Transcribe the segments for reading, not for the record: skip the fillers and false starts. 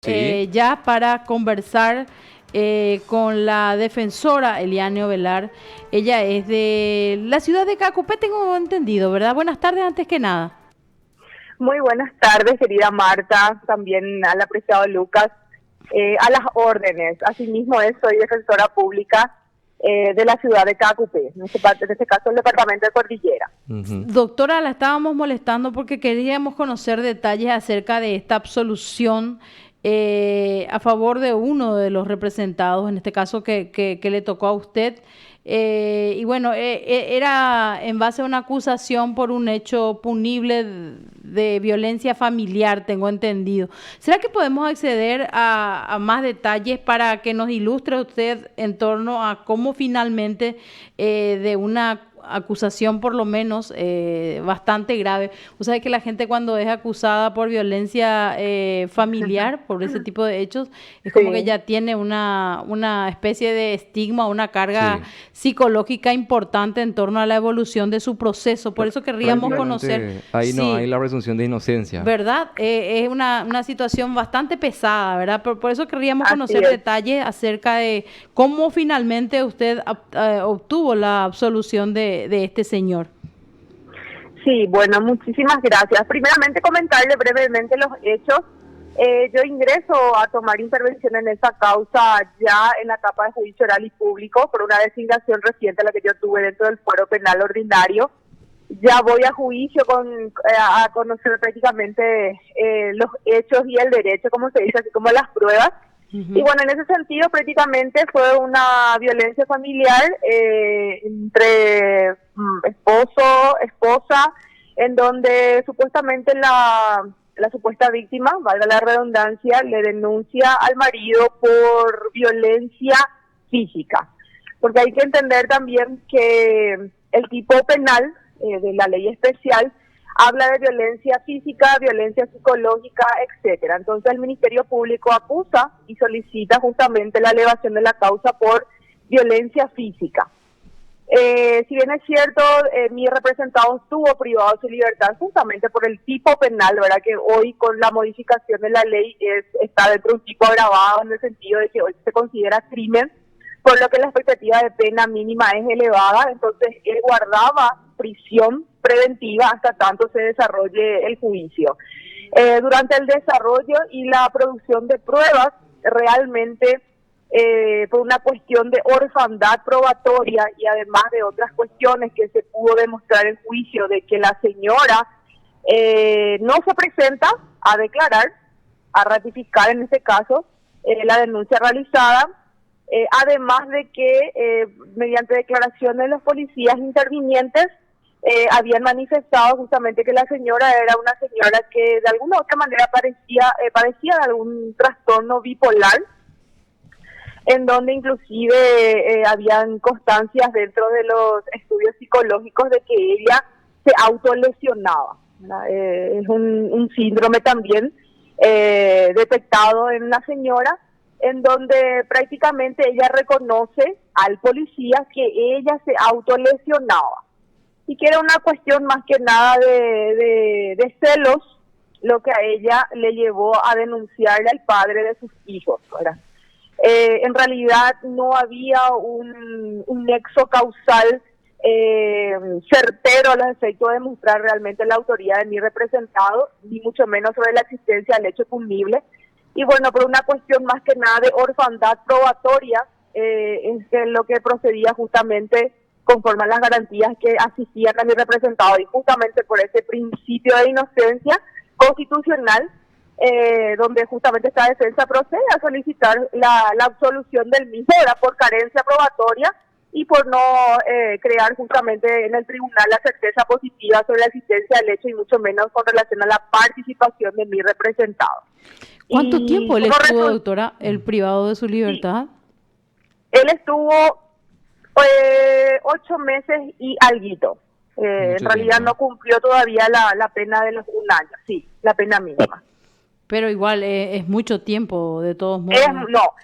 Sí, ya para conversar con la defensora Eliane Ovelar. Ella es de la ciudad de Cacupé, tengo entendido, ¿verdad? Buenas tardes antes que nada. Muy buenas tardes, querida Marta, también al apreciado Lucas, a las órdenes. Asimismo, soy defensora pública de la ciudad de Cacupé, en este caso el departamento de Cordillera. Doctora, la estábamos molestando porque queríamos conocer detalles acerca de esta absolución a favor de uno de los representados, en este caso que le tocó a usted. Y bueno, era en base a una acusación por un hecho punible de violencia familiar, tengo entendido. ¿Será que podemos acceder a más detalles para que nos ilustre usted en torno a cómo finalmente de una acusación por lo menos bastante grave? O sea, que la gente cuando es acusada por violencia familiar, por ese tipo de hechos, es como que Sí, ya tiene una especie de estigma, una carga sí. psicológica importante en torno a la evolución de su proceso. Por eso querríamos conocer, Prácticamente ahí no hay sí, la presunción de inocencia. ¿verdad? Es una situación bastante pesada, ¿verdad? Por eso querríamos así conocer es. detalles acerca de cómo finalmente usted obtuvo la absolución de este señor. Sí, bueno, muchísimas gracias. Primeramente, comentarle brevemente los hechos. Yo ingreso a tomar intervención en esa causa ya en la etapa de juicio oral y público por una designación reciente a la que yo tuve dentro del fuero penal ordinario. Ya voy a juicio a conocer prácticamente los hechos y el derecho, como se dice, así como las pruebas. Y bueno, en ese sentido prácticamente fue una violencia familiar entre esposo, esposa, en donde supuestamente la supuesta víctima, valga la redundancia, le denuncia al marido por violencia física. Porque hay que entender también que el tipo penal de la ley especial habla de violencia física, violencia psicológica, etcétera. Entonces el Ministerio Público acusa y solicita justamente la elevación de la causa por violencia física. Si bien es cierto, mi representado estuvo privado de su libertad justamente por el tipo penal, ¿verdad? Que hoy con la modificación de la ley está dentro de un tipo agravado en el sentido de que hoy se considera crimen, por lo que la expectativa de pena mínima es elevada. Entonces él guardaba prisión preventiva hasta tanto se desarrolle el juicio. Durante el desarrollo y la producción de pruebas, realmente por una cuestión de orfandad probatoria y además de otras cuestiones que se pudo demostrar en juicio de que la señora no se presenta a declarar, a ratificar en este caso la denuncia realizada, además de que mediante declaraciones de los policías intervinientes habían manifestado justamente que la señora era una señora que de alguna u otra manera padecía de algún trastorno bipolar, en donde inclusive habían constancias dentro de los estudios psicológicos de que ella se autolesionaba, ¿verdad? Es un síndrome también detectado en la señora, en donde prácticamente ella reconoce al policía que ella se autolesionaba y que era una cuestión más que nada de celos lo que a ella le llevó a denunciarle al padre de sus hijos, ¿verdad? En realidad no había un nexo causal certero a los efectos de demostrar realmente la autoría de mi representado, ni mucho menos sobre la existencia del hecho punible. Y bueno, por una cuestión más que nada de orfandad probatoria, es lo que procedía justamente conforme a las garantías que asistían a mi representado, y justamente por ese principio de inocencia constitucional, donde justamente esta defensa procede a solicitar la absolución del mismo, era por carencia probatoria y por no crear justamente en el tribunal la certeza positiva sobre la existencia del hecho y mucho menos con relación a la participación de mi representado. ¿Cuánto tiempo Y él como estuvo, doctora, el privado de su libertad? él estuvo 8 meses y alguito. En Mucho realidad tiempo. no cumplió todavía la pena de los 1 año, sí, la pena mínima. Pero igual es mucho tiempo, de todos modos. No,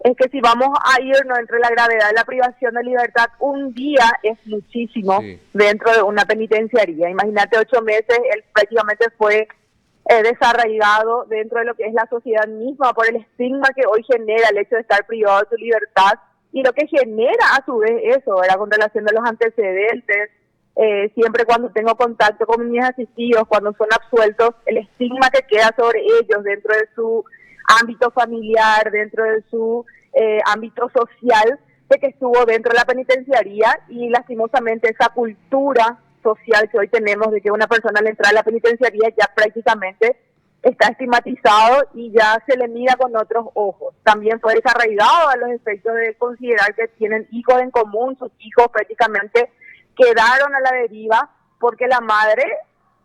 es que si vamos a irnos entre la gravedad de la privación de libertad, un día es muchísimo Sí. dentro de una penitenciaría. Imagínate 8 meses, él prácticamente fue desarraigado dentro de lo que es la sociedad misma por el estigma que hoy genera el hecho de estar privado de su libertad y lo que genera a su vez eso, ¿verdad? Con relación a los antecedentes, siempre cuando tengo contacto con mis asistidos, cuando son absueltos, el estigma que queda sobre ellos dentro de su ámbito familiar, dentro de su ámbito social, de que estuvo dentro de la penitenciaría y lastimosamente esa cultura social que hoy tenemos de que una persona al entrar a la penitenciaría ya prácticamente está estigmatizado y ya se le mira con otros ojos. También fue desarraigado a los efectos de considerar que tienen hijos en común, sus hijos prácticamente quedaron a la deriva porque la madre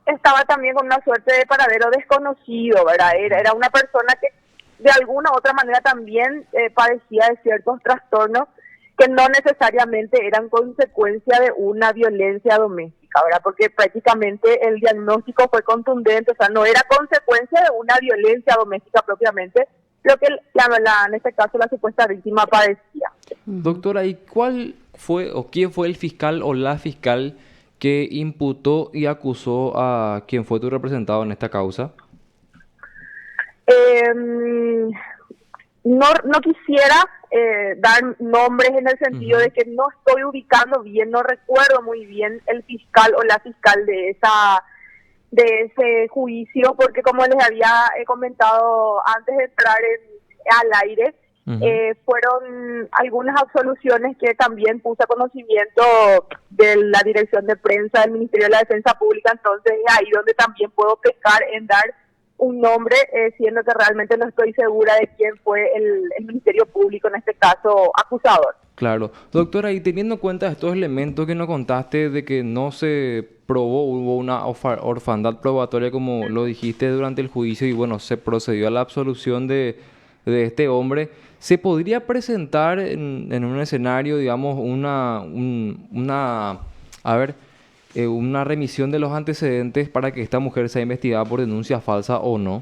estaba también con una suerte de paradero desconocido, ¿verdad? Era una persona que de alguna u otra manera también padecía de ciertos trastornos que no necesariamente eran consecuencia de una violencia doméstica, ¿verdad? Porque prácticamente el diagnóstico fue contundente, o sea, no era consecuencia de una violencia doméstica propiamente, lo que en este caso la supuesta víctima padecía. Doctora, ¿y cuál fue o quién fue el fiscal o la fiscal que imputó y acusó a quien fue tu representado en esta causa? No quisiera dar nombres en el sentido de que no estoy ubicando bien, no recuerdo muy bien el fiscal o la fiscal de ese juicio, porque como les había comentado antes de entrar al aire, fueron algunas absoluciones que también puse a conocimiento de la Dirección de Prensa del Ministerio de la Defensa Pública, entonces es ahí donde también puedo pecar en dar un nombre, siendo que realmente no estoy segura de quién fue el Ministerio Público, en este caso acusador. Claro. Doctora, y teniendo en cuenta estos elementos que nos contaste de que no se probó, hubo una orfandad probatoria como lo dijiste durante el juicio y bueno, se procedió a la absolución de este hombre, ¿se podría presentar en un escenario, digamos, una remisión de los antecedentes para que esta mujer sea investigada por denuncia falsa o no?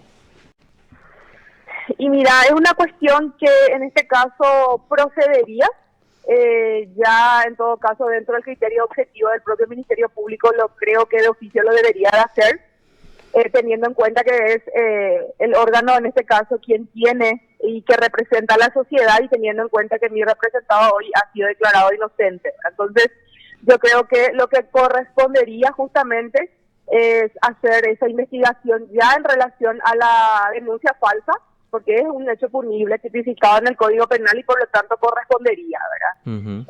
Y mira, es una cuestión que en este caso procedería, ya en todo caso dentro del criterio objetivo del propio Ministerio Público, lo creo que de oficio lo debería de hacer, teniendo en cuenta que es el órgano en este caso quien tiene y que representa a la sociedad y teniendo en cuenta que mi representado hoy ha sido declarado inocente. Entonces, yo creo que lo que correspondería justamente es hacer esa investigación ya en relación a la denuncia falsa, porque es un hecho punible tipificado en el Código Penal y por lo tanto correspondería, ¿verdad?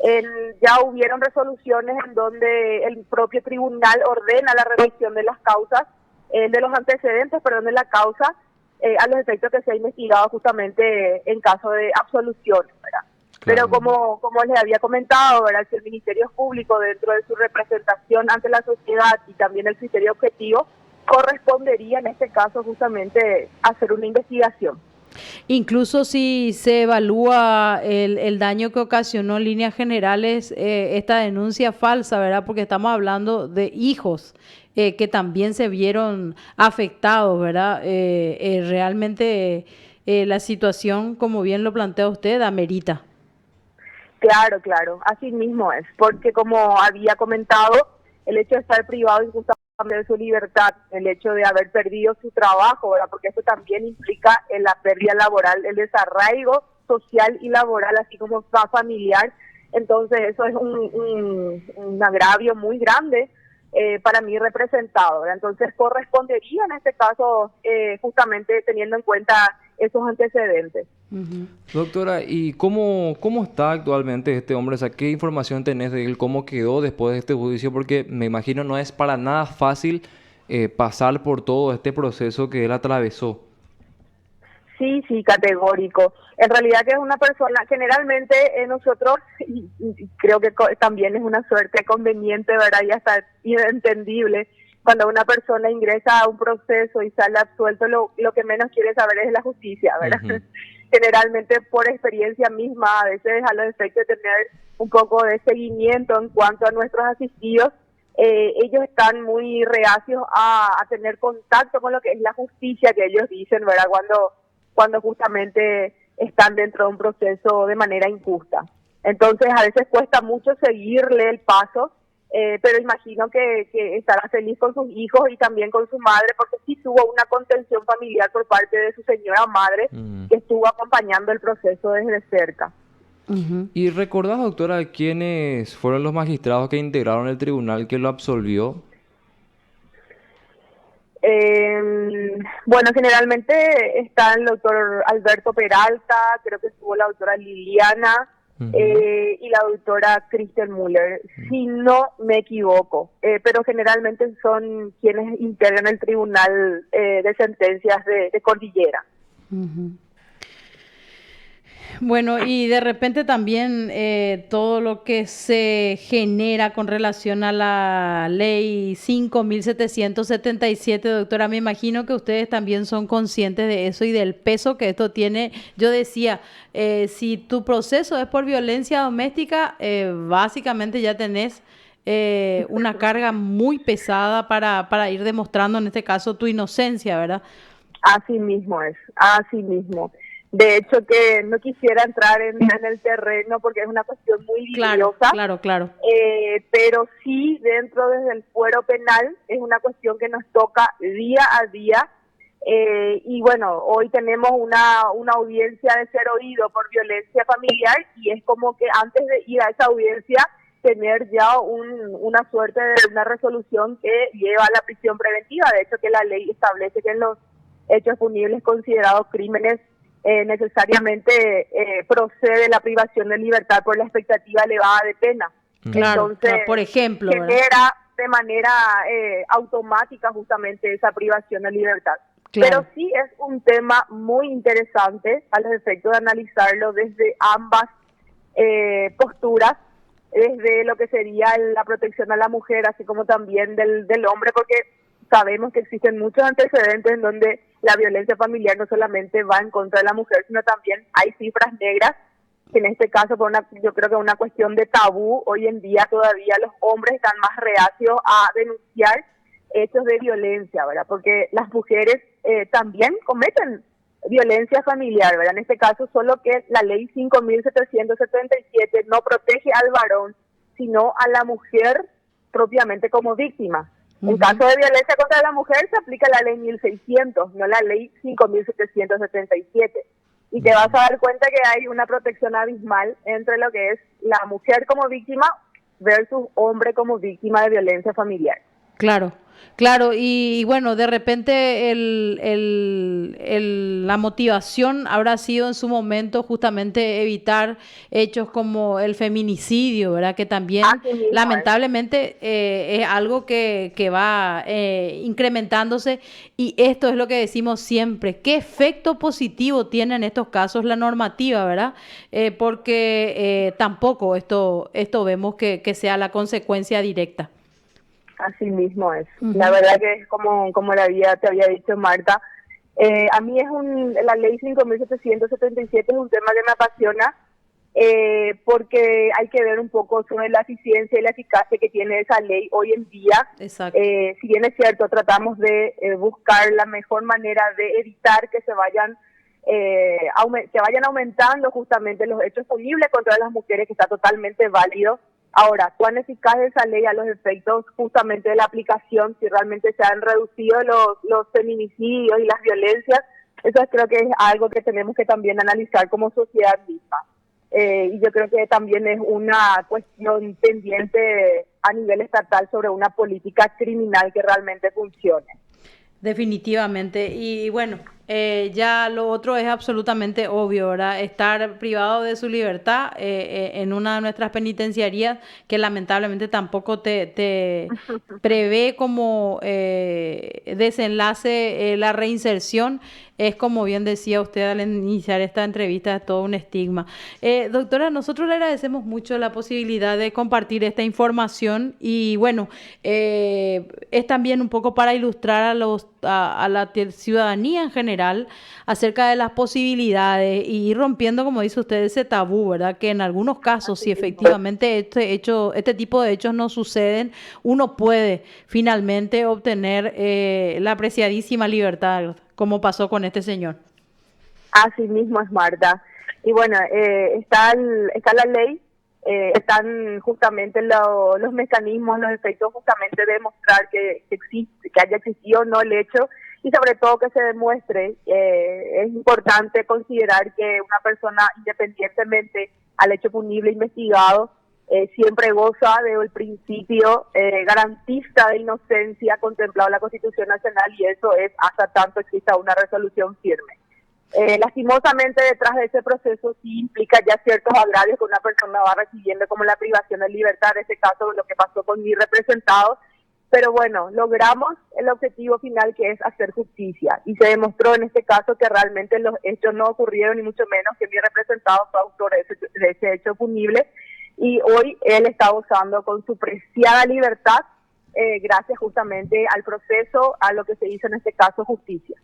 Ya hubieron resoluciones en donde el propio tribunal ordena la revisión de las causas, de los antecedentes, de la causa, a los efectos que se ha investigado justamente en caso de absolución, ¿verdad? Claro. Pero como les había comentado, ¿verdad? Si el Ministerio Público dentro de su representación ante la sociedad y también el criterio objetivo, correspondería en este caso justamente hacer una investigación. Incluso si se evalúa el daño que ocasionó en líneas generales esta denuncia falsa, ¿verdad? Porque estamos hablando de hijos que también se vieron afectados, ¿verdad? Realmente la situación, como bien lo plantea usted, amerita. Claro, así mismo es, porque como había comentado, el hecho de estar privado injustamente de su libertad, el hecho de haber perdido su trabajo, ¿verdad? Porque eso también implica la pérdida laboral, el desarraigo social y laboral, así como familiar, entonces eso es un agravio muy grande para mí representado, ¿verdad? Entonces correspondería en este caso justamente teniendo en cuenta esos antecedentes. Doctora, ¿y cómo está actualmente este hombre? O sea, ¿qué información tenés de él? ¿Cómo quedó después de este juicio? Porque me imagino no es para nada fácil pasar por todo este proceso que él atravesó. Sí, categórico. En realidad que es una persona, generalmente nosotros, y creo que también es una suerte conveniente, ¿verdad? Y hasta entendible, cuando una persona ingresa a un proceso y sale absuelto, lo que menos quiere saber es la justicia, ¿verdad? Generalmente por experiencia misma, a veces a los efectos de tener un poco de seguimiento en cuanto a nuestros asistidos, ellos están muy reacios a tener contacto con lo que es la justicia que ellos dicen, ¿verdad? Cuando justamente están dentro de un proceso de manera injusta. Entonces a veces cuesta mucho seguirle el paso pero imagino que estará feliz con sus hijos y también con su madre, porque sí tuvo una contención familiar por parte de su señora madre, que estuvo acompañando el proceso desde cerca. ¿Y recordás, doctora, quiénes fueron los magistrados que integraron el tribunal que lo absolvió? Bueno, generalmente está el doctor Alberto Peralta, creo que estuvo la doctora Liliana y la doctora Kristen Müller, si no me equivoco, pero generalmente son quienes integran el tribunal de sentencias de Cordillera. Bueno, y de repente también todo lo que se genera con relación a la ley 5.777, doctora, me imagino que ustedes también son conscientes de eso y del peso que esto tiene. Yo decía, si tu proceso es por violencia doméstica, básicamente ya tenés una carga muy pesada para ir demostrando, en este caso, tu inocencia, ¿verdad? Así mismo es, así mismo. De hecho, que no quisiera entrar en el terreno porque es una cuestión muy litigiosa. Claro. Pero sí, dentro desde el fuero penal, es una cuestión que nos toca día a día. Y bueno, hoy tenemos una audiencia de ser oído por violencia familiar y es como que antes de ir a esa audiencia, tener ya una suerte de una resolución que lleva a la prisión preventiva. De hecho, que la ley establece que en los hechos punibles considerados crímenes necesariamente procede la privación de libertad por la expectativa elevada de pena. Claro, entonces, por ejemplo, genera ¿verdad? De manera automática justamente esa privación de libertad. Claro. Pero sí es un tema muy interesante a los efectos de analizarlo desde ambas posturas, desde lo que sería la protección a la mujer, así como también del hombre, porque sabemos que existen muchos antecedentes en donde la violencia familiar no solamente va en contra de la mujer, sino también hay cifras negras, que en este caso, yo creo que es una cuestión de tabú, hoy en día todavía los hombres están más reacios a denunciar hechos de violencia, ¿verdad? Porque las mujeres también cometen violencia familiar, ¿verdad? En este caso, solo que la ley 5.777 no protege al varón, sino a la mujer propiamente como víctima. En caso de violencia contra la mujer se aplica la ley 1.600, no la ley 5.777. Y te vas a dar cuenta que hay una protección abismal entre lo que es la mujer como víctima versus hombre como víctima de violencia familiar. Claro, y bueno, de repente la motivación habrá sido en su momento justamente evitar hechos como el feminicidio, ¿verdad? Que también lamentablemente es algo que va incrementándose, y esto es lo que decimos siempre, ¿qué efecto positivo tiene en estos casos la normativa, ¿verdad? Porque tampoco esto vemos que sea la consecuencia directa. Así mismo es. La verdad que es como te había dicho Marta, a mí la ley 5.777 es un tema que me apasiona porque hay que ver un poco sobre la eficiencia y la eficacia que tiene esa ley hoy en día. Exacto. Si bien es cierto, tratamos de buscar la mejor manera de evitar que se vayan aumentando justamente los hechos punibles contra las mujeres, que está totalmente válido. Ahora, ¿cuán eficaz es esa ley a los efectos justamente de la aplicación? Si realmente se han reducido los feminicidios y las violencias, eso creo que es algo que tenemos que también analizar como sociedad misma. Y yo creo que también es una cuestión pendiente a nivel estatal sobre una política criminal que realmente funcione. Definitivamente. Y bueno, ya lo otro es absolutamente obvio, ¿verdad? Estar privado de su libertad en una de nuestras penitenciarías, que lamentablemente tampoco te prevé como desenlace la reinserción, es, como bien decía usted al iniciar esta entrevista, es todo un estigma. Doctora, nosotros le agradecemos mucho la posibilidad de compartir esta información, y bueno, es también un poco para ilustrar a la ciudadanía en general acerca de las posibilidades y ir rompiendo, como dice usted, ese tabú, ¿verdad? Que en algunos casos, si efectivamente este tipo de hechos no suceden, uno puede finalmente obtener la apreciadísima libertad, como pasó con este señor. Así mismo es, Marta. Y bueno, está la ley están justamente los mecanismos, los efectos justamente de demostrar que existe, que haya existido o no el hecho, y sobre todo que se demuestre. Es importante considerar que una persona, independientemente al hecho punible investigado, siempre goza del principio garantista de inocencia contemplado en la Constitución Nacional, y eso es hasta tanto exista una resolución firme. Lastimosamente, detrás de ese proceso sí implica ya ciertos agravios que una persona va recibiendo, como la privación de libertad, en este caso lo que pasó con mi representado, pero bueno, logramos el objetivo final, que es hacer justicia, y se demostró en este caso que realmente los hechos no ocurrieron, ni mucho menos que mi representado fue autor de ese hecho punible, y hoy él está gozando con su preciada libertad, gracias justamente al proceso, a lo que se hizo en este caso justicia.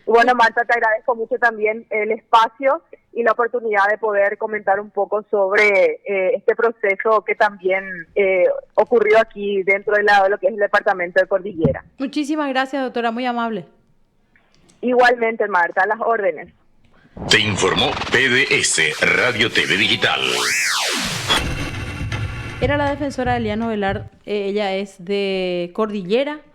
Y bueno, Marta, te agradezco mucho también el espacio y la oportunidad de poder comentar un poco sobre este proceso que también ocurrió aquí dentro de lo que es el departamento de Cordillera. Muchísimas gracias, doctora, muy amable. Igualmente, Marta, a las órdenes. Te informó PDS Radio TV Digital. Era la defensora Eliana Velar, ella es de Cordillera.